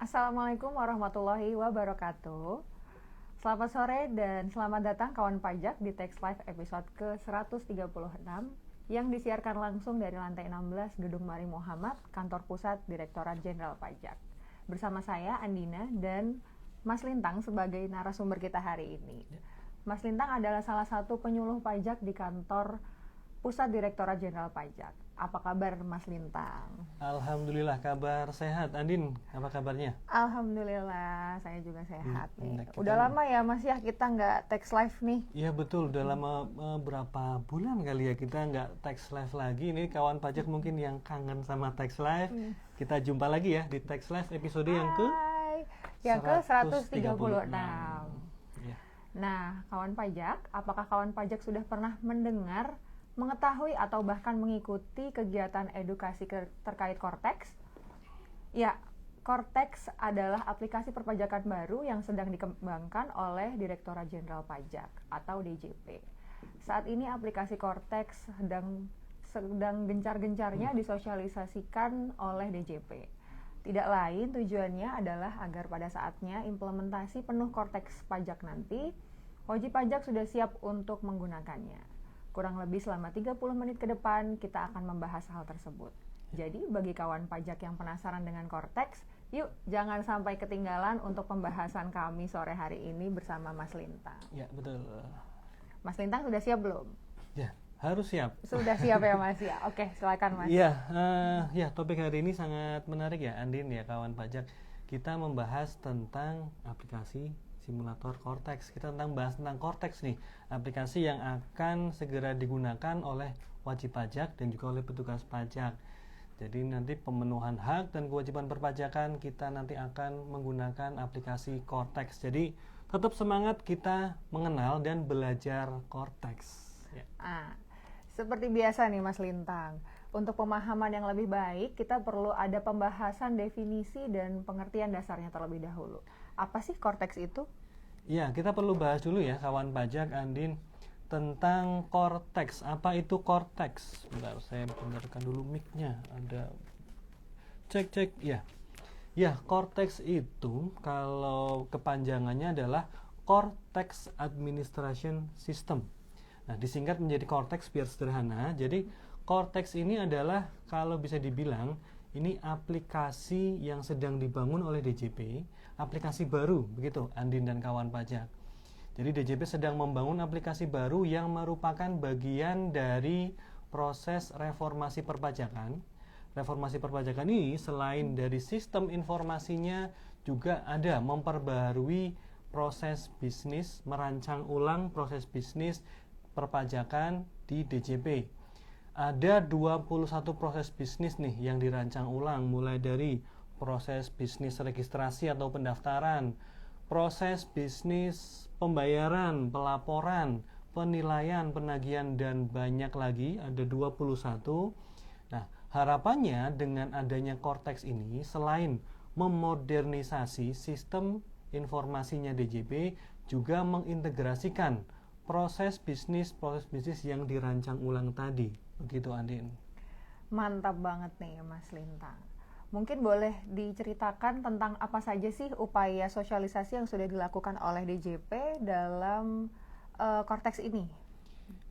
Assalamualaikum warahmatullahi wabarakatuh. Selamat sore dan selamat datang kawan pajak di Tax Live episode ke-136 yang disiarkan langsung dari lantai 16 Gedung Mari Muhammad, Kantor Pusat Direktorat Jenderal Pajak. Bersama saya Andina dan Mas Lintang sebagai narasumber kita hari ini. Mas Lintang adalah salah satu penyuluh pajak di Kantor Pusat Direktorat Jenderal Pajak. Apa kabar Mas Lintang? Alhamdulillah kabar sehat. Andin, apa kabarnya? Alhamdulillah, saya juga sehat nih. Kita Udah lama ya Mas ya kita nggak tax live nih. Iya betul, udah lama berapa bulan kali ya kita nggak tax live lagi. Ini kawan pajak mungkin yang kangen sama tax live. Kita jumpa lagi ya di tax live episode yang ke 136. Ya. Nah, kawan pajak, apakah kawan pajak sudah pernah mendengar, mengetahui atau bahkan mengikuti kegiatan edukasi terkait Cortex? Ya, Cortex adalah aplikasi perpajakan baru yang sedang dikembangkan oleh Direktorat Jenderal Pajak atau DJP. Saat ini aplikasi Cortex sedang gencar-gencarnya disosialisasikan oleh DJP. Tidak lain tujuannya adalah agar pada saatnya implementasi penuh Cortex pajak nanti, wajib pajak sudah siap untuk menggunakannya. Kurang lebih selama 30 menit ke depan kita akan membahas hal tersebut. Jadi bagi kawan pajak yang penasaran dengan Cortex, yuk jangan sampai ketinggalan untuk pembahasan kami sore hari ini bersama Mas Lintang. Ya betul. Mas Lintang sudah siap belum? Ya harus siap. Sudah siap ya Mas ya. Oke, silakan Mas. Ya, topik hari ini sangat menarik ya Andin ya kawan pajak. Kita membahas tentang aplikasi simulator Cortex. Kita bahas tentang Cortex nih, aplikasi yang akan segera digunakan oleh wajib pajak dan juga oleh petugas pajak. Jadi nanti pemenuhan hak dan kewajiban perpajakan kita nanti akan menggunakan aplikasi Cortex. Jadi tetap semangat kita mengenal dan belajar Cortex. Ya. Seperti biasa nih Mas Lintang, untuk pemahaman yang lebih baik kita perlu ada pembahasan definisi dan pengertian dasarnya terlebih dahulu. Apa sih Cortex itu? Ya, kita perlu bahas dulu ya kawan pajak Andin tentang Cortex. Apa itu Cortex? Bentar, saya benarkan dulu mic-nya. Ada cek ya. Ya, Cortex itu kalau kepanjangannya adalah Cortex Administration System. Nah, disingkat menjadi Cortex biar sederhana. Jadi Cortex ini adalah kalau bisa dibilang ini aplikasi yang sedang dibangun oleh DJP, aplikasi baru begitu Andin dan kawan pajak. Jadi DJP sedang membangun aplikasi baru yang merupakan bagian dari proses reformasi perpajakan. Reformasi perpajakan ini selain dari sistem informasinya juga ada memperbaharui proses bisnis, merancang ulang proses bisnis perpajakan di DJP. Ada 21 proses bisnis nih yang dirancang ulang, mulai dari proses bisnis registrasi atau pendaftaran, proses bisnis pembayaran, pelaporan, penilaian, penagihan, dan banyak lagi, ada 21. Nah, harapannya dengan adanya Cortex ini, selain memodernisasi sistem informasinya DJP, juga mengintegrasikan proses bisnis yang dirancang ulang tadi. Begitu Andin. Mantap banget nih Mas Lintang. Mungkin boleh diceritakan tentang apa saja sih upaya sosialisasi yang sudah dilakukan oleh DJP dalam Cortex ini?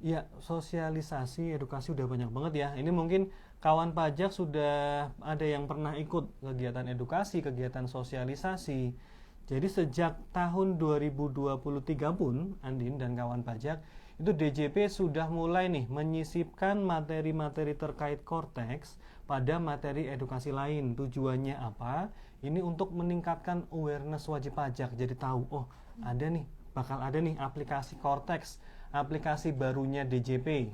Ya, sosialisasi edukasi udah banyak banget ya. Ini mungkin kawan pajak sudah ada yang pernah ikut kegiatan edukasi, kegiatan sosialisasi. Jadi sejak tahun 2023 pun Andin dan kawan pajak itu DJP sudah mulai nih menyisipkan materi-materi terkait Cortex pada materi edukasi lain. Tujuannya apa? Ini untuk meningkatkan awareness wajib pajak. Jadi tahu, bakal ada nih aplikasi Cortex, aplikasi barunya DJP.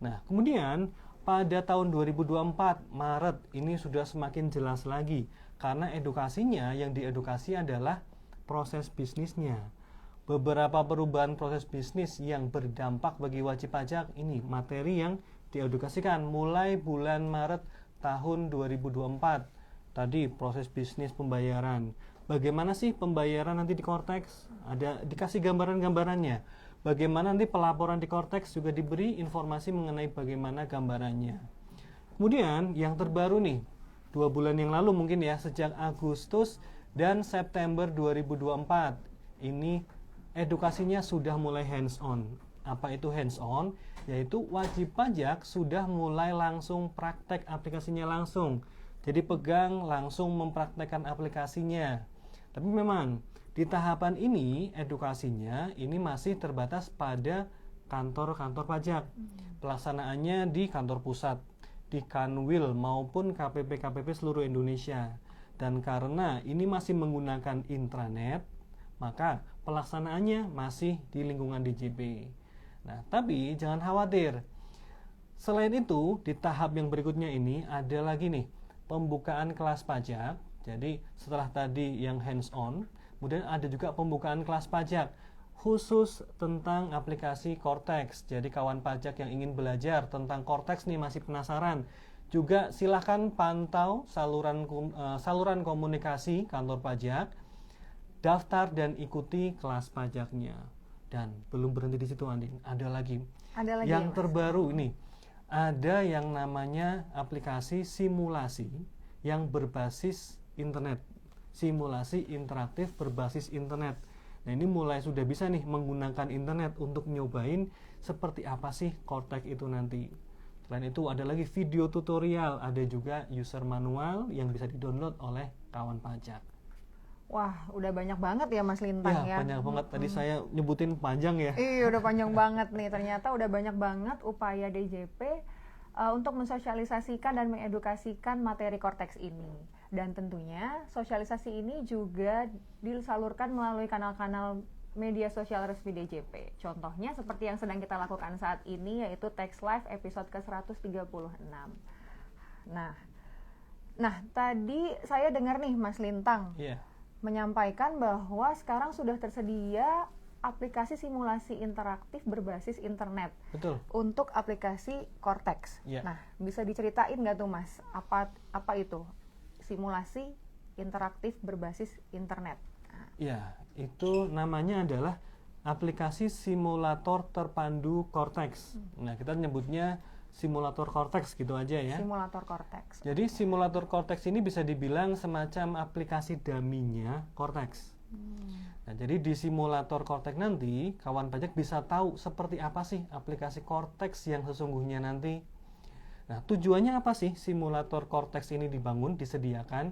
Nah, kemudian pada tahun 2024 Maret ini sudah semakin jelas lagi karena edukasinya yang diedukasi adalah proses bisnisnya. Beberapa perubahan proses bisnis yang berdampak bagi wajib pajak ini materi yang diedukasikan mulai bulan Maret tahun 2024. Tadi proses bisnis pembayaran. Bagaimana sih pembayaran nanti di Cortex? Ada dikasih gambaran-gambarannya. Bagaimana nanti pelaporan di Cortex juga diberi informasi mengenai bagaimana gambarannya. Kemudian yang terbaru nih, 2 bulan yang lalu mungkin ya, sejak Agustus Dan September 2024 ini edukasinya sudah mulai hands-on. Apa itu hands-on? Yaitu wajib pajak sudah mulai langsung praktek aplikasinya langsung. Jadi pegang langsung mempraktekkan aplikasinya. Tapi memang di tahapan ini edukasinya ini masih terbatas pada kantor-kantor pajak. Pelaksanaannya di kantor pusat, di Kanwil maupun KPP-KPP seluruh Indonesia. Dan karena ini masih menggunakan intranet, maka pelaksanaannya masih di lingkungan DJP. Nah, tapi jangan khawatir. Selain itu, di tahap yang berikutnya ini ada lagi nih, pembukaan kelas pajak. Jadi setelah tadi yang hands-on, kemudian ada juga pembukaan kelas pajak khusus tentang aplikasi Cortex. Jadi kawan pajak yang ingin belajar tentang Cortex nih masih penasaran, juga silahkan pantau saluran komunikasi kantor pajak, daftar dan ikuti kelas pajaknya. Dan belum berhenti di situ, Andin. Ada lagi yang terbaru ini. Ada yang namanya aplikasi simulasi yang berbasis internet. Simulasi interaktif berbasis internet. Nah, ini mulai sudah bisa nih menggunakan internet untuk nyobain seperti apa sih Cortex itu nanti. Selain itu ada lagi video tutorial, ada juga user manual yang bisa di-download oleh kawan pajak. Wah, udah banyak banget ya Mas Lintang ya. Banyak banget. Tadi saya nyebutin panjang ya. Iya, udah panjang banget nih. Ternyata udah banyak banget upaya DJP untuk mensosialisasikan dan mengedukasikan materi Cortex ini. Dan tentunya sosialisasi ini juga disalurkan melalui kanal-kanal media sosial resmi DJP. Contohnya seperti yang sedang kita lakukan saat ini, yaitu Text Live episode ke-136. Nah, tadi saya dengar nih Mas Lintang menyampaikan bahwa sekarang sudah tersedia aplikasi simulasi interaktif berbasis internet. Betul. Untuk aplikasi Cortex. Nah, bisa diceritain nggak tuh Mas, apa itu simulasi interaktif berbasis internet? Ya, itu namanya adalah aplikasi simulator terpandu Cortex. Nah, kita nyebutnya simulator Cortex gitu aja ya. Simulator Cortex. Jadi simulator Cortex ini bisa dibilang semacam aplikasi dummy-nya Cortex. Nah, jadi di simulator Cortex nanti kawan pajak bisa tahu seperti apa sih aplikasi Cortex yang sesungguhnya nanti. Nah, tujuannya apa sih simulator Cortex ini dibangun, disediakan?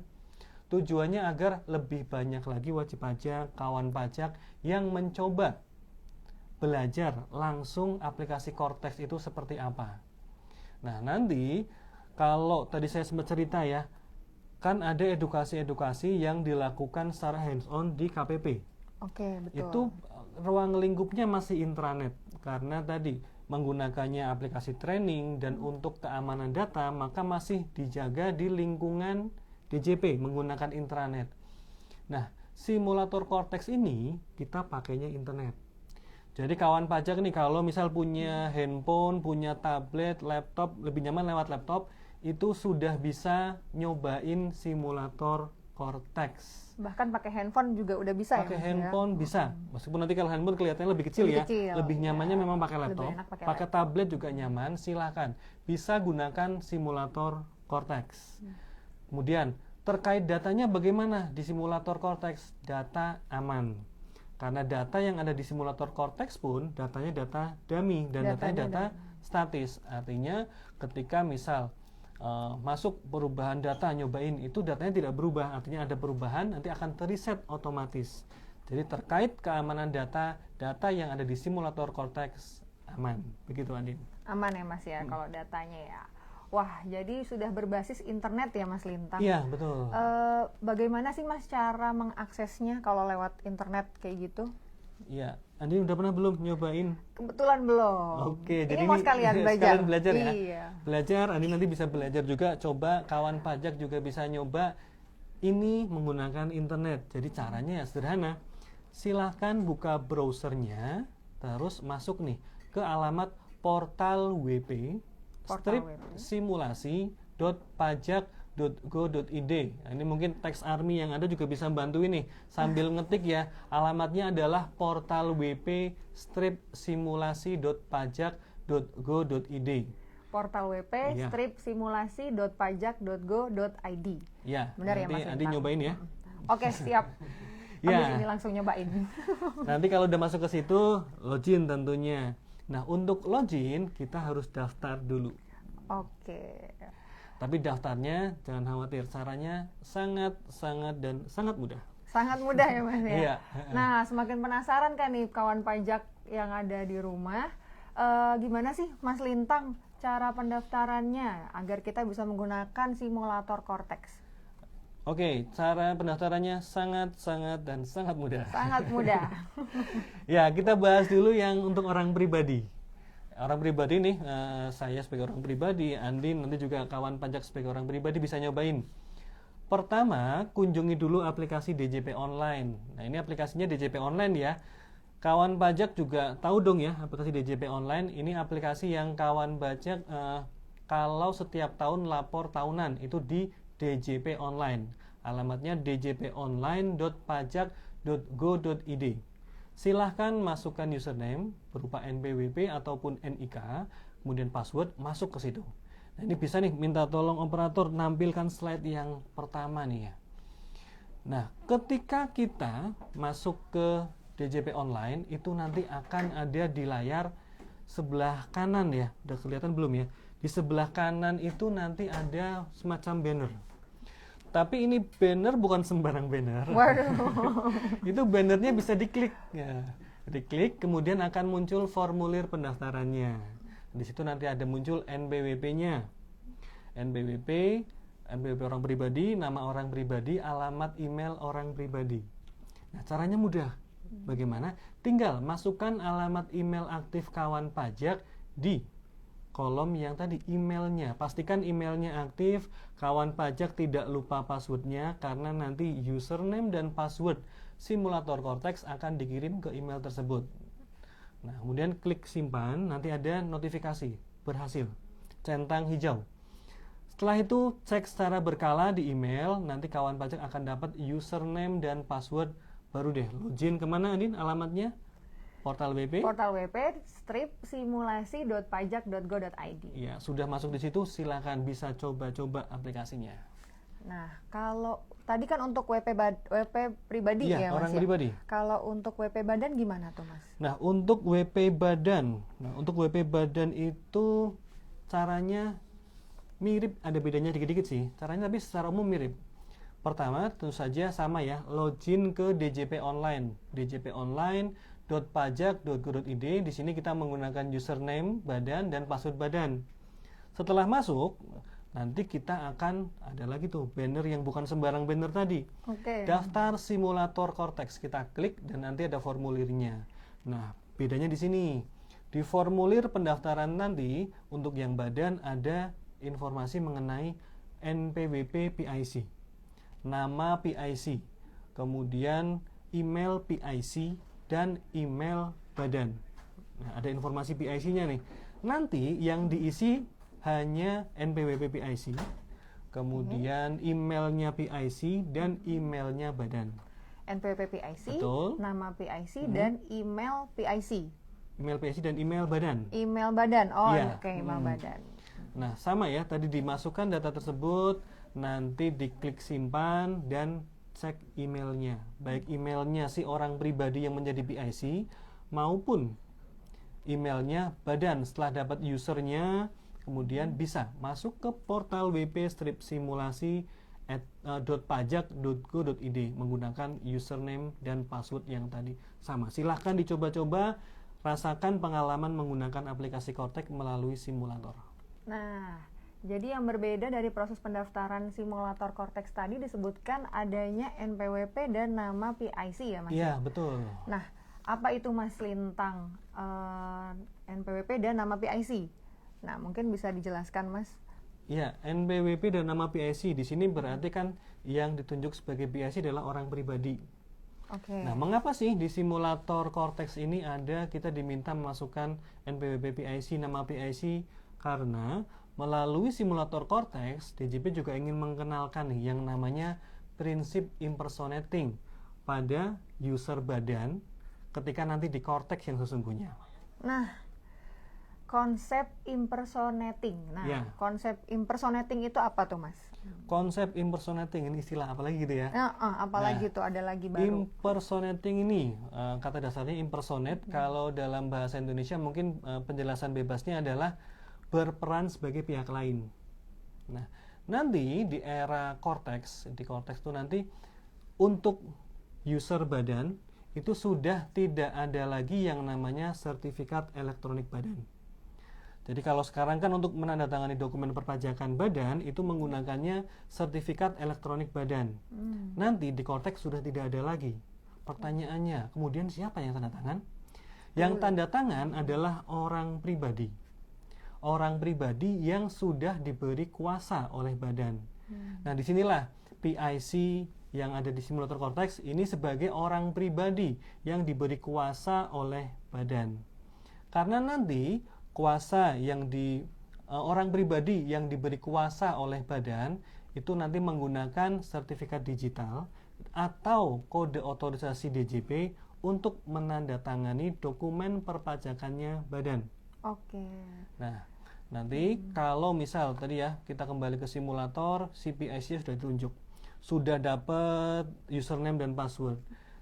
Tujuannya agar lebih banyak lagi wajib pajak, kawan pajak yang mencoba belajar langsung aplikasi Cortex itu seperti apa. Nah, nanti kalau tadi saya sempat cerita ya, kan ada edukasi-edukasi yang dilakukan secara hands-on di KPP. Oke, betul. Itu ruang lingkupnya masih intranet, karena tadi menggunakannya aplikasi training dan untuk keamanan data, maka masih dijaga di lingkungan DJP menggunakan intranet. Nah, simulator Cortex ini kita pakainya internet. Jadi kawan pajak nih kalau misal punya handphone, punya tablet, laptop, lebih nyaman lewat laptop, itu sudah bisa nyobain simulator Cortex. Bahkan pakai handphone juga udah bisa pakai ya? Pakai handphone bisa. Meskipun nanti kalau handphone kelihatannya lebih kecil ya. Lebih nyamannya memang pakai laptop. Pakai tablet juga nyaman, silakan. Bisa gunakan simulator Cortex. Kemudian terkait datanya bagaimana di simulator Cortex? Data aman. Karena data yang ada di simulator Cortex pun datanya data dummy dan datanya data statis. Artinya ketika misal masuk perubahan data nyobain itu datanya tidak berubah, artinya ada perubahan nanti akan terreset otomatis. Jadi terkait keamanan data yang ada di simulator Cortex aman. Begitu Andin. Aman ya Mas ya kalau datanya ya. Wah, jadi sudah berbasis internet ya Mas Lintang? Iya, betul. Bagaimana sih Mas cara mengaksesnya kalau lewat internet kayak gitu? Iya, Andi udah pernah belum nyobain? Kebetulan belum. Oke, ini jadi mau sekalian belajar. Sekalian belajar ya? Iya. Belajar, Andi nanti bisa belajar juga, coba kawan pajak juga bisa nyoba ini menggunakan internet. Jadi caranya ya sederhana. Silahkan buka browsernya, terus masuk nih ke alamat portal WP simulasi.pajak.go.id. Nah, ini mungkin Tax Army yang ada juga bisa bantu ini sambil ngetik ya. Alamatnya adalah portal WP simulasi.pajak.go.id. Portal WP simulasi.pajak.go.id. Ya, benar ya Mas Andi nyobain ya. Oke, siap. Habis ini langsung nyobain. Nanti kalau udah masuk ke situ, login tentunya. Nah, untuk login kita harus daftar dulu. Oke. Tapi daftarnya jangan khawatir, caranya sangat mudah. Sangat mudah ya Mas ya. Iya. Nah, semakin penasaran kan nih kawan pajak yang ada di rumah, gimana sih Mas Lintang cara pendaftarannya agar kita bisa menggunakan simulator Cortex? Oke, cara pendaftarannya sangat mudah. Sangat mudah. Ya, kita bahas dulu yang untuk orang pribadi. Orang pribadi nih, saya sebagai orang pribadi, Andin nanti juga kawan pajak sebagai orang pribadi bisa nyobain. Pertama, kunjungi dulu aplikasi DJP Online. Nah, ini aplikasinya DJP Online ya. Kawan pajak juga tahu dong ya aplikasi DJP Online. Ini aplikasi yang kawan pajak kalau setiap tahun lapor tahunan itu di DJP Online. Alamatnya djponline.pajak.go.id. Silahkan masukkan username berupa NPWP ataupun NIK, kemudian password, masuk ke situ. Nah, ini bisa nih minta tolong operator nampilkan slide yang pertama nih ya. Nah, ketika kita masuk ke DJP Online, itu nanti akan ada di layar sebelah kanan ya. Udah kelihatan belum ya? Di sebelah kanan itu nanti ada semacam banner. Tapi ini banner bukan sembarang banner. Waduh. Itu bannernya bisa diklik ya. Diklik kemudian akan muncul formulir pendaftarannya. Di situ nanti ada muncul NPWP-nya. NPWP orang pribadi, nama orang pribadi, alamat email orang pribadi. Nah, caranya mudah. Bagaimana? Tinggal masukkan alamat email aktif kawan pajak di kolom yang tadi emailnya. Pastikan emailnya aktif, kawan pajak tidak lupa passwordnya karena nanti username dan password simulator Cortex akan dikirim ke email tersebut. Nah, kemudian klik simpan, nanti ada notifikasi berhasil, centang hijau. Setelah itu cek secara berkala di email, nanti kawan pajak akan dapat username dan password, baru deh login kemana Andin alamatnya? Portal WP? Portal WP simulasi.pajak.go.id. Ya, sudah masuk di situ, silakan bisa coba-coba aplikasinya. Nah, kalau tadi kan untuk WP pribadi ya Mas orang ya? pribadi. Kalau untuk WP badan gimana tuh Mas? Nah, untuk WP badan. Nah, untuk WP badan itu caranya mirip, ada bedanya dikit-dikit sih. Caranya tapi secara umum mirip. Pertama, tentu saja sama ya, login ke DJP Online. djponline.pajak.go.id. Di sini kita menggunakan username badan dan password badan. Setelah masuk, nanti kita akan ada lagi tuh banner yang bukan sembarang banner tadi. Oke. Daftar simulator Cortex, kita klik dan nanti ada formulirnya. Nah, bedanya di sini. Di formulir pendaftaran nanti untuk yang badan ada informasi mengenai NPWP PIC, nama PIC, kemudian email PIC dan email badan. Nah, ada informasi PIC-nya nih. Nanti yang diisi hanya NPWP PIC, kemudian emailnya PIC dan emailnya badan. NPWP PIC, Betul. nama PIC dan email PIC. Email PIC dan email badan. Email badan, oh Iya. oke, email badan. Nah, sama ya, tadi dimasukkan data tersebut, nanti diklik simpan dan cek emailnya. Baik emailnya si orang pribadi yang menjadi PIC maupun emailnya badan. Setelah dapat usernya, kemudian bisa masuk ke portal wp-simulasi.pajak.go.id menggunakan username dan password yang tadi sama. Silahkan dicoba-coba, rasakan pengalaman menggunakan aplikasi Cortex melalui simulator. Nah, jadi yang berbeda dari proses pendaftaran simulator Cortex tadi disebutkan adanya NPWP dan nama PIC ya Mas? Iya, betul. Nah, apa itu Mas Lintang NPWP dan nama PIC? Nah, mungkin bisa dijelaskan Mas? Ya, NPWP dan nama PIC di sini berarti kan yang ditunjuk sebagai PIC adalah orang pribadi. Oke. Nah, mengapa sih di simulator Cortex ini ada kita diminta memasukkan NPWP PIC, nama PIC? Karena melalui simulator Cortex, DJP juga ingin mengenalkan nih yang namanya prinsip impersonating pada user badan ketika nanti di Cortex yang sesungguhnya. Nah, konsep impersonating. Nah, Ya. konsep impersonating itu apa tuh, Mas? Konsep impersonating ini istilah apa lagi gitu ya? Apalagi tuh ada lagi baru. Impersonating ini kata dasarnya impersonate. Kalau dalam bahasa Indonesia mungkin penjelasan bebasnya adalah berperan sebagai pihak lain. Nah, nanti di era Cortex, di Cortex itu nanti untuk user badan itu sudah tidak ada lagi yang namanya sertifikat elektronik badan. Jadi kalau sekarang kan untuk menandatangani dokumen perpajakan badan itu menggunakannya sertifikat elektronik badan. Nanti di Cortex sudah tidak ada lagi. Pertanyaannya, kemudian siapa yang tanda tangan? Yang tanda tangan adalah orang pribadi. Orang pribadi yang sudah diberi kuasa oleh badan. Nah, disinilah PIC yang ada di simulator Cortex ini sebagai orang pribadi yang diberi kuasa oleh badan. Karena nanti kuasa yang orang pribadi yang diberi kuasa oleh badan itu nanti menggunakan sertifikat digital atau kode otorisasi DJP untuk menandatangani dokumen perpajakannya badan. Oke. Nah, nanti kalau misal tadi ya kita kembali ke simulator, CPIC sudah ditunjuk, sudah dapat username dan password.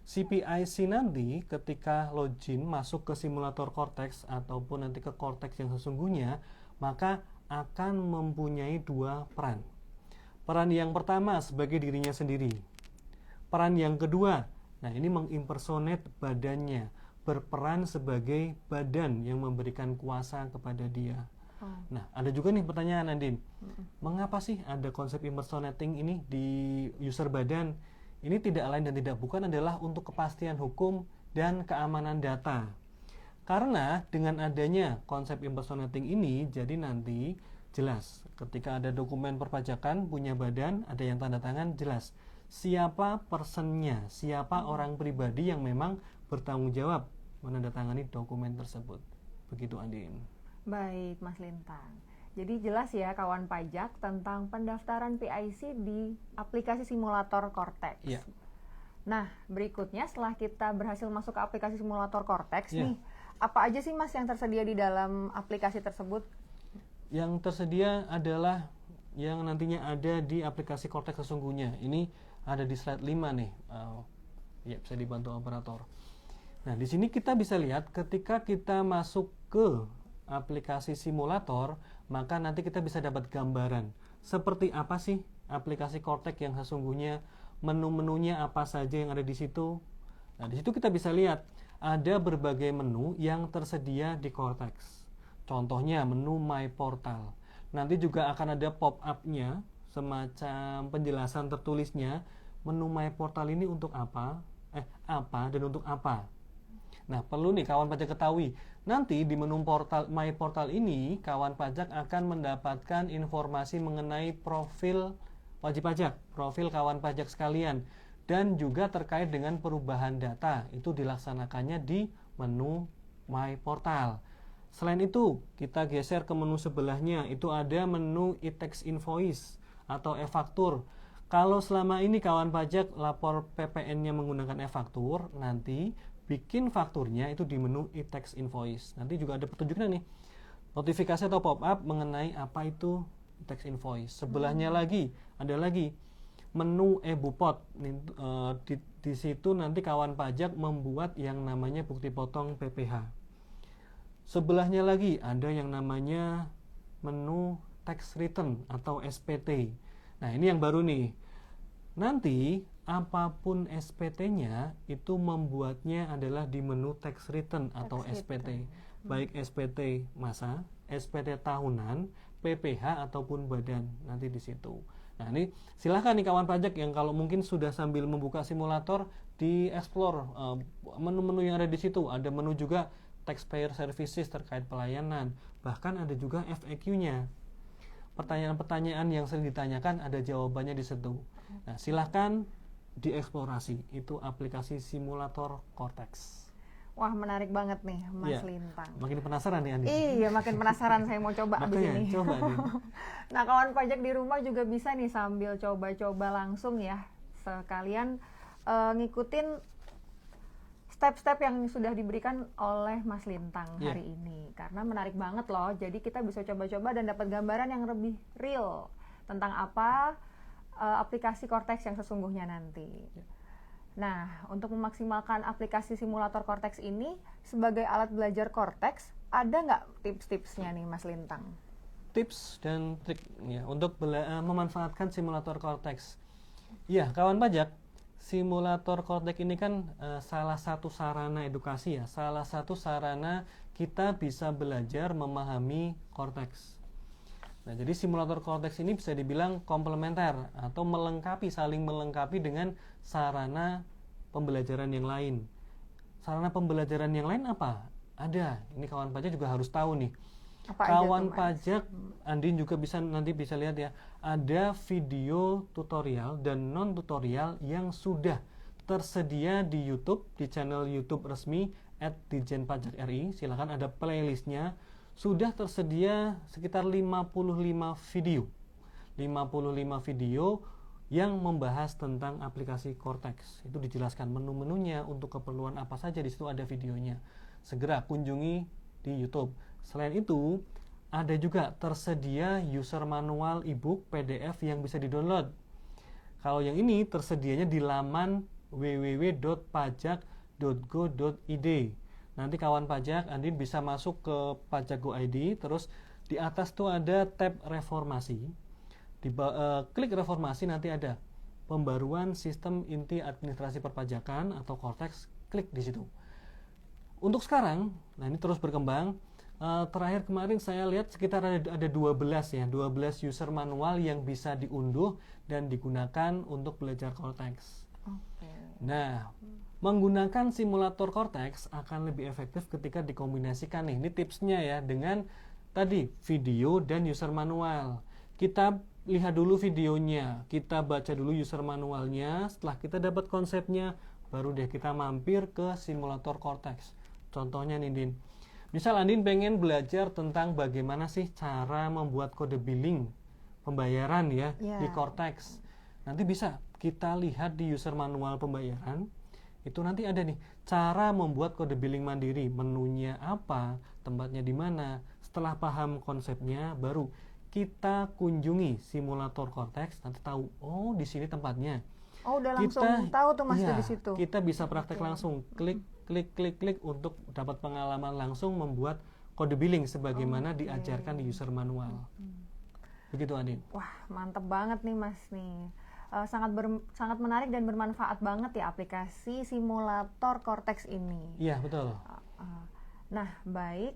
CPIC nanti ketika login masuk ke simulator Cortex ataupun nanti ke Cortex yang sesungguhnya, maka akan mempunyai dua peran. Peran yang pertama sebagai dirinya sendiri. Peran yang kedua, nah ini mengimpersonate badannya, berperan sebagai badan yang memberikan kuasa kepada dia. Nah, ada juga nih pertanyaan Andin. Mengapa sih ada konsep impersonating ini di user badan? Ini tidak lain dan tidak bukan adalah untuk kepastian hukum dan keamanan data. Karena dengan adanya konsep impersonating ini, jadi nanti jelas ketika ada dokumen perpajakan punya badan, ada yang tanda tangan, jelas siapa personnya, siapa orang pribadi yang memang bertanggung jawab menandatangani dokumen tersebut. Begitu Andin. Baik, Mas Lintang. Jadi jelas ya kawan pajak tentang pendaftaran PIC di aplikasi simulator Cortex. Ya. Nah, berikutnya setelah kita berhasil masuk ke aplikasi simulator Cortex nih, apa aja sih Mas yang tersedia di dalam aplikasi tersebut? Yang tersedia adalah yang nantinya ada di aplikasi Cortex sesungguhnya. Ini ada di slide 5 nih. Ya, bisa dibantu operator. Nah, di sini kita bisa lihat ketika kita masuk ke aplikasi simulator, maka nanti kita bisa dapat gambaran seperti apa sih aplikasi Cortex yang sesungguhnya, menu-menunya apa saja yang ada di situ. Nah, di situ kita bisa lihat ada berbagai menu yang tersedia di Cortex. Contohnya menu My Portal. Nanti juga akan ada pop-up-nya, semacam penjelasan tertulisnya, menu My Portal ini untuk apa dan untuk apa. Nah, perlu nih kawan pajak ketahui, nanti di menu My Portal ini, kawan pajak akan mendapatkan informasi mengenai profil wajib pajak, profil kawan pajak sekalian, dan juga terkait dengan perubahan data, itu dilaksanakannya di menu My Portal. Selain itu, kita geser ke menu sebelahnya, itu ada menu e-tax invoice atau e-faktur. Kalau selama ini kawan pajak lapor PPN-nya menggunakan e-faktur, nanti bikin fakturnya itu di menu e-tax invoice. Nanti juga ada petunjuknya nih, notifikasi atau pop-up mengenai apa itu e-tax invoice. Sebelahnya lagi ada lagi menu e-bupot. Di situ nanti kawan pajak membuat yang namanya bukti potong PPh. Sebelahnya lagi ada yang namanya menu tax return atau SPT. Nah, ini yang baru nih. Nanti apapun SPT-nya itu membuatnya adalah di menu tax return atau SPT. Baik SPT masa, SPT tahunan, PPh ataupun badan, nanti di situ. Nah, ini silahkan nih kawan pajak yang kalau mungkin sudah sambil membuka simulator, di explore menu-menu yang ada di situ. Ada menu juga taxpayer services terkait pelayanan, bahkan ada juga FAQ-nya. Pertanyaan-pertanyaan yang sering ditanyakan ada jawabannya di situ. Nah, silahkan dieksplorasi, itu aplikasi simulator Cortex. Wah, menarik banget nih Mas Lintang. Makin penasaran nih Andi. Iya, makin penasaran, saya mau coba abis ini. Coba nih. Nah, kawan pajak di rumah juga bisa nih sambil coba-coba langsung ya, sekalian ngikutin step-step yang sudah diberikan oleh Mas Lintang Iya. hari ini, karena menarik banget loh. Jadi kita bisa coba-coba dan dapat gambaran yang lebih real tentang apa aplikasi Cortex yang sesungguhnya nanti. Nah, untuk memaksimalkan aplikasi simulator Cortex ini sebagai alat belajar Cortex, ada nggak tips-tipsnya nih Mas Lintang? Tips dan trik ya untuk memanfaatkan simulator Cortex. Ya, kawan pajak, simulator Cortex ini kan salah satu sarana edukasi ya, salah satu sarana kita bisa belajar memahami Cortex. Nah, jadi simulator Cortex ini bisa dibilang komplementer atau saling melengkapi dengan sarana pembelajaran yang lain. Sarana pembelajaran yang lain apa? Ada. Ini kawan pajak juga harus tahu nih. Apa aja Kawan tuh, Mas? pajak, Andin juga nanti bisa lihat ya. Ada video tutorial dan non tutorial yang sudah tersedia di YouTube, di channel YouTube resmi @Ditjen-Pajak.RI. Silakan, ada playlistnya. Sudah tersedia sekitar 55 video. 55 video yang membahas tentang aplikasi Cortex. Itu dijelaskan menu-menunya, untuk keperluan apa saja, di situ ada videonya. Segera kunjungi di YouTube. Selain itu, ada juga tersedia user manual ebook PDF yang bisa di-download. Kalau yang ini tersedianya di laman www.pajak.go.id. Nanti kawan pajak, Andin bisa masuk ke pajak.go.id, terus di atas tuh ada tab reformasi. Klik reformasi, nanti ada pembaruan sistem inti administrasi perpajakan atau Cortex, klik di situ. Untuk sekarang, nah ini terus berkembang. Terakhir kemarin saya lihat sekitar ada 12 ya, 12 user manual yang bisa diunduh dan digunakan untuk belajar Cortex. Nah, menggunakan simulator Cortex akan lebih efektif ketika dikombinasikan nih. Ini tipsnya ya, dengan tadi video dan user manual. Kita lihat dulu videonya, kita baca dulu user manualnya. Setelah kita dapat konsepnya, baru deh kita mampir ke simulator Cortex. Contohnya nih, Din. Misal Andin pengen belajar tentang bagaimana sih cara membuat kode billing pembayaran ya di Cortex. Nanti bisa kita lihat di user manual pembayaran. Itu nanti ada nih cara membuat kode billing mandiri, menunya apa, tempatnya di mana. Setelah paham konsepnya, baru kita kunjungi simulator Cortex, nanti tahu, oh di sini tempatnya. Oh, udah langsung tahu tuh Mas di situ. Kita bisa praktek langsung, klik untuk dapat pengalaman langsung membuat kode billing sebagaimana diajarkan di user manual. Begitu, Andin. Wah, mantep banget nih Mas nih. Sangat menarik dan bermanfaat banget ya aplikasi simulator Cortex ini. Iya, betul. Nah, baik.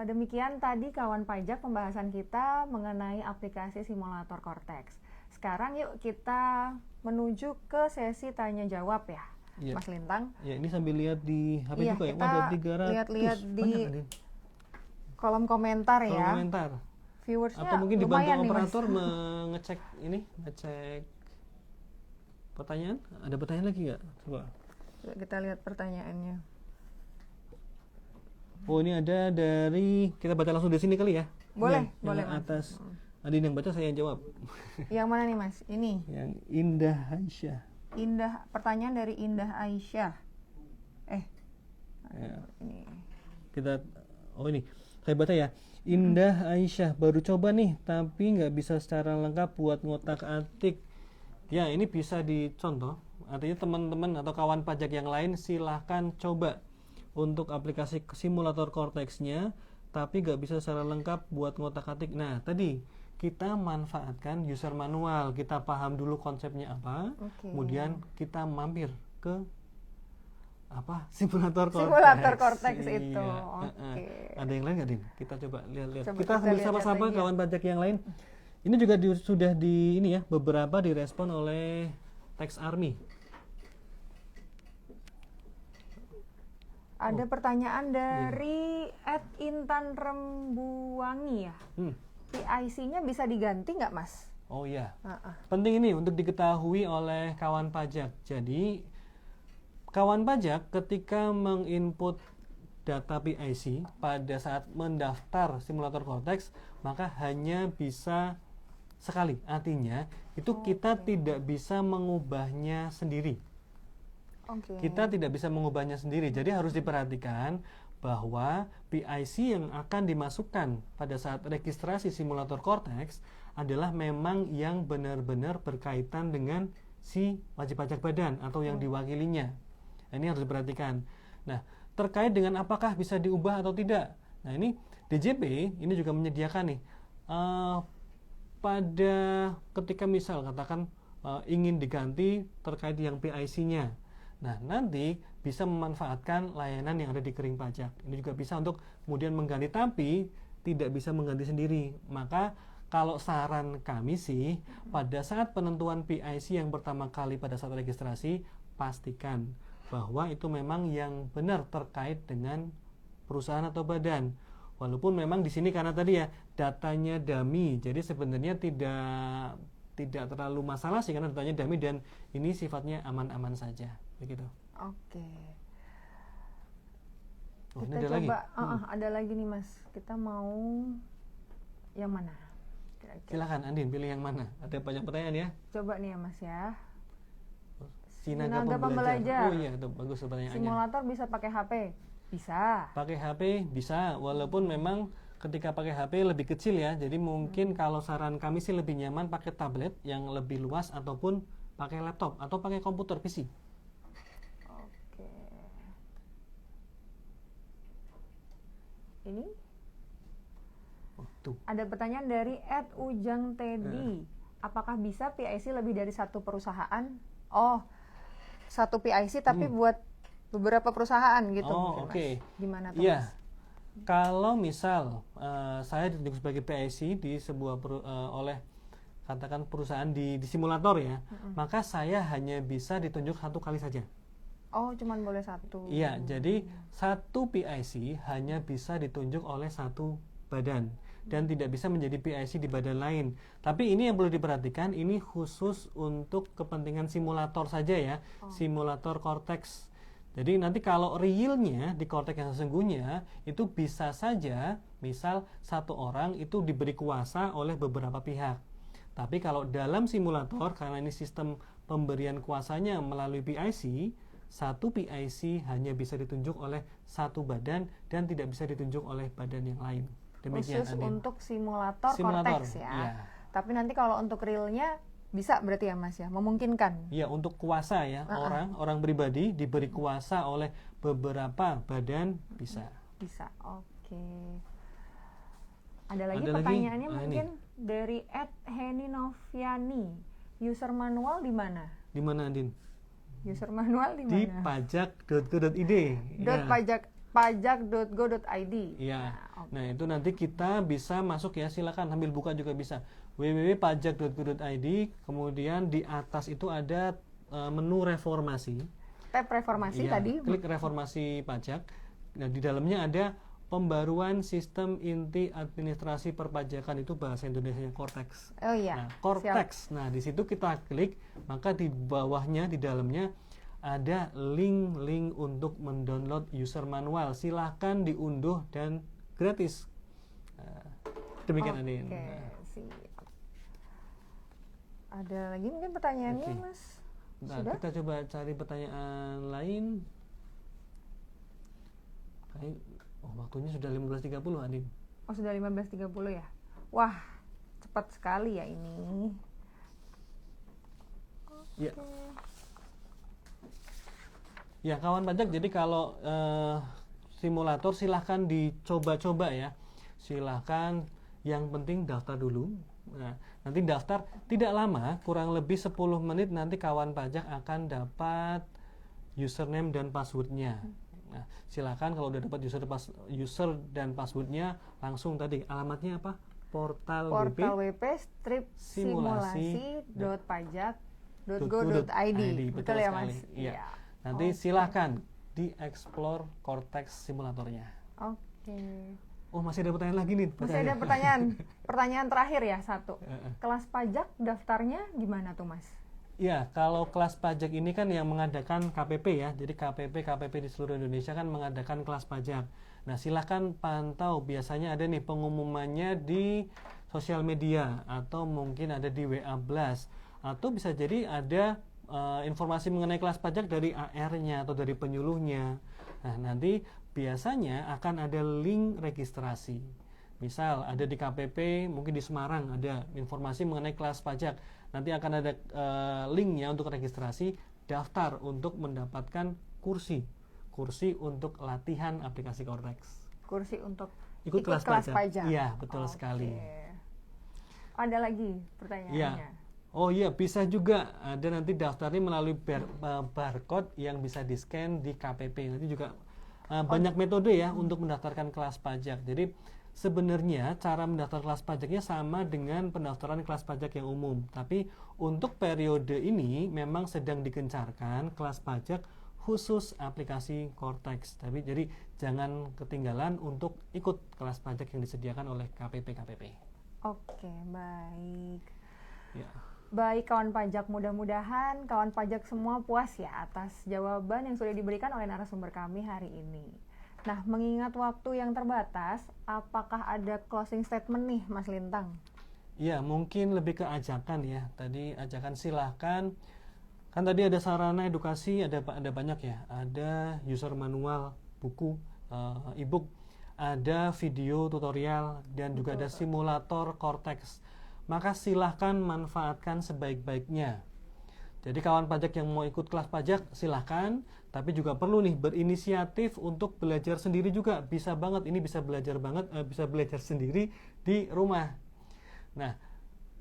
Demikian tadi kawan pajak pembahasan kita mengenai aplikasi simulator Cortex. Sekarang yuk kita menuju ke sesi tanya jawab ya, Mas Lintang. Ya, ini sambil lihat di HP juga ya. Kita lihat-lihat di kolom komentar ya. Komentar. Viewersnya atau mungkin dibantu lumayan operator ngecek pertanyaan. Ada pertanyaan lagi nggak? Coba. Kita lihat pertanyaannya. Oh, ini ada dari, kita baca langsung di sini kali ya. Boleh, yang boleh atas. Andin yang baca, saya yang jawab. Yang mana nih Mas? Ini. Yang Indah Aisyah. Pertanyaan dari Indah Aisyah. Ya. Ini. Ini. Saya baca ya. Indah Aisyah, baru coba nih, tapi nggak bisa secara lengkap buat ngotak-atik. Ya, ini bisa dicontoh. Artinya teman-teman atau kawan pajak yang lain silahkan coba untuk aplikasi simulator Cortex-nya, tapi nggak bisa secara lengkap buat ngotak-atik. Nah, tadi kita manfaatkan user manual, kita paham dulu konsepnya apa, kemudian kita mampir ke simulator Cortex itu. Ada yang lain nggak, Din? Kita coba lihat-lihat. Coba Kita kita bersama-sama lihat-lihat kawan pajak yang lain. Ini juga sudah ini ya, beberapa direspon oleh Tax Army. Ada pertanyaan dari @intanrembuwangi ya. PIC-nya bisa diganti nggak, Mas? Oh iya. Penting ini untuk diketahui oleh kawan pajak. Jadi kawan pajak ketika menginput data PIC pada saat mendaftar simulator Cortex, maka hanya bisa sekali. Artinya itu kita tidak bisa mengubahnya sendiri. Oke. Kita tidak bisa mengubahnya sendiri. Jadi harus diperhatikan bahwa PIC yang akan dimasukkan pada saat registrasi simulator Cortex adalah memang yang benar-benar berkaitan dengan si wajib pajak badan atau yang diwakilinya. Nah, ini harus diperhatikan. Nah, terkait dengan apakah bisa diubah atau tidak. Nah, ini DJP ini juga menyediakan nih pada ketika misal katakan ingin diganti terkait yang PIC-nya. Nah, nanti bisa memanfaatkan layanan yang ada di Kering Pajak. Ini juga bisa untuk kemudian mengganti, tapi tidak bisa mengganti sendiri. Maka kalau saran kami sih, pada saat penentuan PIC yang pertama kali pada saat registrasi, pastikan bahwa itu memang yang benar terkait dengan perusahaan atau badan. Walaupun memang di sini karena tadi ya datanya dummy, jadi sebenarnya tidak terlalu masalah sih karena datanya dummy dan ini sifatnya aman-aman saja, begitu. Oke. Oh, Kita ini ada coba, lagi. ada lagi nih Mas. Kita mau yang mana? Kira-kira. Silakan Andin pilih yang mana. Ada banyak pertanyaan ya. Coba nih ya Mas ya. Sinaga Sinaga pembelajar. pembelajar. Oh iya, itu bagus pertanyaannya. Simulator bisa pakai HP? Bisa. Pakai HP bisa, walaupun memang ketika pakai HP lebih kecil ya. Jadi mungkin kalau saran kami sih lebih nyaman pakai tablet yang lebih luas ataupun pakai laptop atau pakai komputer PC. Oke. Ini Oh, tuh. ada pertanyaan dari @ujang Teddy. Apakah bisa PIC lebih dari satu perusahaan? Oh, satu PIC tapi buat beberapa perusahaan gitu Oh, mungkin, oke. Mas. Gimana tuh, Iya. Mas? Kalau misal saya ditunjuk sebagai PIC di sebuah oleh katakan perusahaan di simulator ya, maka saya hanya bisa ditunjuk satu kali saja. Oh, cuman boleh satu. Iya, jadi satu PIC hanya bisa ditunjuk oleh satu badan dan tidak bisa menjadi PIC di badan lain. Tapi ini yang perlu diperhatikan, ini khusus untuk kepentingan simulator saja ya, simulator Cortex. Jadi nanti kalau realnya di Cortex yang sesungguhnya itu bisa saja misal satu orang itu diberi kuasa oleh beberapa pihak. Tapi kalau dalam simulator karena ini sistem pemberian kuasanya melalui PIC, satu PIC hanya bisa ditunjuk oleh satu badan dan tidak bisa ditunjuk oleh badan yang lain. Demikian, Khusus Andin. untuk simulator Simulator, Cortex ya. iya. Tapi nanti kalau untuk realnya bisa berarti ya Mas ya, memungkinkan. Ya, untuk kuasa ya, orang pribadi diberi kuasa oleh beberapa badan bisa. Bisa. Oke. Ada lagi Ada lagi? pertanyaannya Ah, ini. mungkin dari @heninoviani. User manual di mana? Di mana, Andin? User manual di Di mana? pajak.go.id. Dot Ya. pajak.go.id. Iya. Nah, Nah, itu nanti kita bisa masuk ya, silakan sambil buka juga bisa. www.pajak.go.id, kemudian di atas itu ada menu reformasi. tab reformasi Iya, tadi. klik reformasi pajak. Nah, di dalamnya ada pembaruan sistem inti administrasi perpajakan, itu bahasa Indonesia Cortex. Oh iya. Nah, Cortex. Nah, di situ kita klik, maka di bawahnya di dalamnya ada link untuk mendownload user manual. Silahkan diunduh dan gratis. Nah, demikian Andin. Oke, Nah, siap. Ada lagi mungkin pertanyaannya, Oke. Mas? nah, Sudah? kita coba cari pertanyaan lain. Oh, waktunya sudah 15.30 Andin. Oh, sudah 15.30 ya? Wah, cepat sekali ya ini. Ya. Ya, kawan pajak, jadi kalau simulator silahkan dicoba-coba ya. Silahkan, yang penting daftar dulu. Nah, nanti daftar tidak lama, kurang lebih 10 menit nanti kawan pajak akan dapat username dan passwordnya. Nah, silakan kalau udah dapat user dan passwordnya, langsung tadi alamatnya apa? Portal WP strip simulasi.pajak.go.id. Betul ya, Mas? Iya. Nanti silahkan dieksplor Cortex simulatornya. Oke. Oh, masih ada pertanyaan lagi nih. Masih ada pertanyaan. Pertanyaan terakhir ya, satu. Kelas pajak daftarnya gimana tuh, Mas? Ya, kalau kelas pajak ini kan yang mengadakan KPP ya. Jadi KPP di seluruh Indonesia kan mengadakan kelas pajak. Nah, silahkan pantau. Biasanya ada nih pengumumannya di sosial media atau mungkin ada di WA Blast. Atau bisa jadi ada informasi mengenai kelas pajak dari AR-nya atau dari penyuluhnya. Nah, nanti biasanya akan ada link registrasi. Misal ada di KPP, mungkin di Semarang ada informasi mengenai kelas pajak. Nanti akan ada linknya untuk registrasi, daftar untuk mendapatkan kursi untuk latihan aplikasi Cortex. Kursi untuk ikut kelas pajak. Iya, betul Oke. sekali. Ada lagi pertanyaannya? Iya. Oh iya, bisa juga ada nanti daftarnya melalui barcode yang bisa di-scan di KPP. Nanti juga banyak metode ya untuk mendaftarkan kelas pajak. Jadi sebenarnya cara mendaftar kelas pajaknya sama dengan pendaftaran kelas pajak yang umum. Tapi untuk periode ini memang sedang digencarkan kelas pajak khusus aplikasi Cortex. Tapi jadi jangan ketinggalan untuk ikut kelas pajak yang disediakan oleh KPP. Oke, baik. Ya. Baik kawan pajak, mudah-mudahan kawan pajak semua puas ya atas jawaban yang sudah diberikan oleh narasumber kami hari ini. Nah, mengingat waktu yang terbatas, apakah ada closing statement nih Mas Lintang? Ya, mungkin lebih ke ajakan ya. Tadi ajakan silahkan. Kan tadi ada sarana edukasi, ada banyak ya. Ada user manual, buku, e-book, ada video tutorial, dan juga ada simulator Cortex. Maka silahkan manfaatkan sebaik-baiknya. Jadi kawan pajak yang mau ikut kelas pajak silahkan, tapi juga perlu nih berinisiatif untuk belajar sendiri juga. Bisa banget, ini bisa belajar sendiri di rumah. Nah,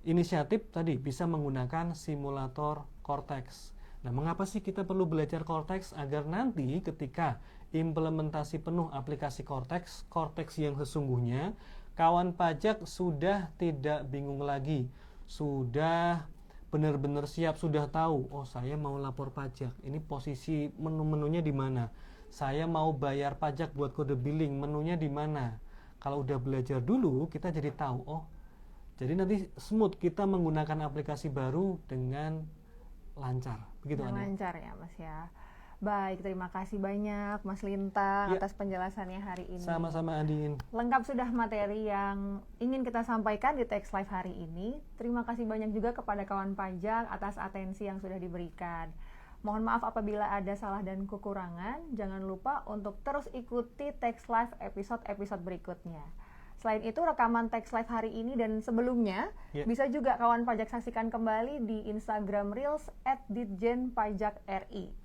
inisiatif tadi bisa menggunakan simulator Cortex. Nah, mengapa sih kita perlu belajar Cortex? Agar nanti ketika implementasi penuh aplikasi Cortex yang sesungguhnya, kawan pajak sudah tidak bingung lagi, sudah benar-benar siap, sudah tahu, oh saya mau lapor pajak, ini posisi menu-menunya di mana, saya mau bayar pajak buat kode billing, menunya di mana. Kalau udah belajar dulu, kita jadi tahu, oh jadi nanti smooth kita menggunakan aplikasi baru dengan lancar. Begitu Andi. Lancar ya Mas ya. Baik, terima kasih banyak Mas Lintang atas penjelasannya hari ini. Sama-sama Andin. Lengkap sudah materi yang ingin kita sampaikan di Tax Live hari ini. Terima kasih banyak juga kepada kawan pajak atas atensi yang sudah diberikan. Mohon maaf apabila ada salah dan kekurangan. Jangan lupa untuk terus ikuti Tax Live episode-episode berikutnya. Selain itu, rekaman Tax Live hari ini dan sebelumnya bisa juga kawan pajak saksikan kembali di Instagram Reels @ditjenpajakri.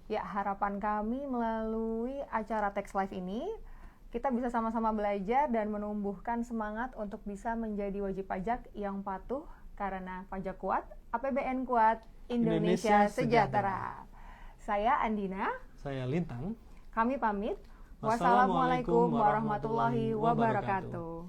Ya, harapan kami melalui acara Tax Live ini, kita bisa sama-sama belajar dan menumbuhkan semangat untuk bisa menjadi wajib pajak yang patuh, karena pajak kuat, APBN kuat, Indonesia sejahtera. Saya Andina. Saya Lintang. Kami pamit. Wassalamualaikum warahmatullahi wabarakatuh.